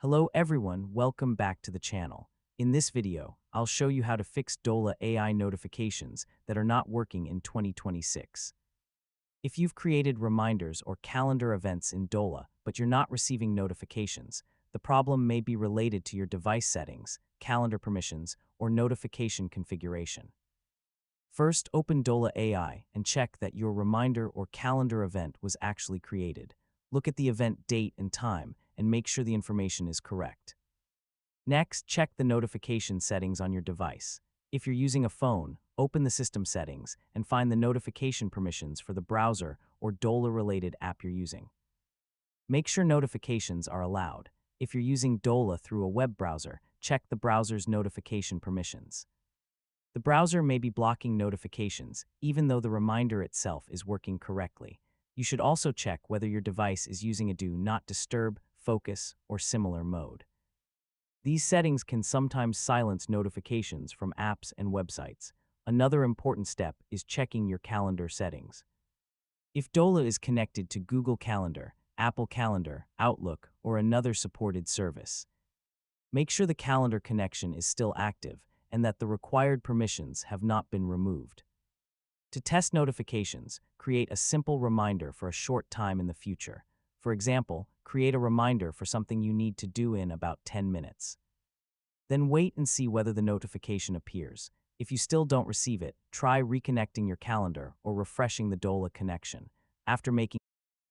Hello everyone, welcome back to the channel. In this video, I'll show you how to fix Dola AI notifications that are not working in 2026. If you've created reminders or calendar events in Dola, but you're not receiving notifications, the problem may be related to your device settings, calendar permissions, or notification configuration. First, open Dola AI and check that your reminder or calendar event was actually created. Look at the event date and time and make sure the information is correct. Next, check the notification settings on your device. If you're using a phone, open the system settings and find the notification permissions for the browser or Dola-related app you're using. Make sure notifications are allowed. If you're using Dola through a web browser, check the browser's notification permissions. The browser may be blocking notifications, even though the reminder itself is working correctly. You should also check whether your device is using a Do Not Disturb, Focus, or similar mode. These settings can sometimes silence notifications from apps and websites. Another important step is checking your calendar settings. If Dola is connected to Google Calendar, Apple Calendar, Outlook, or another supported service, make sure the calendar connection is still active and that the required permissions have not been removed. To test notifications, create a simple reminder for a short time in the future. For example, create a reminder for something you need to do in about 10 minutes. Then wait and see whether the notification appears. If you still don't receive it, try reconnecting your calendar or refreshing the Dola connection. After making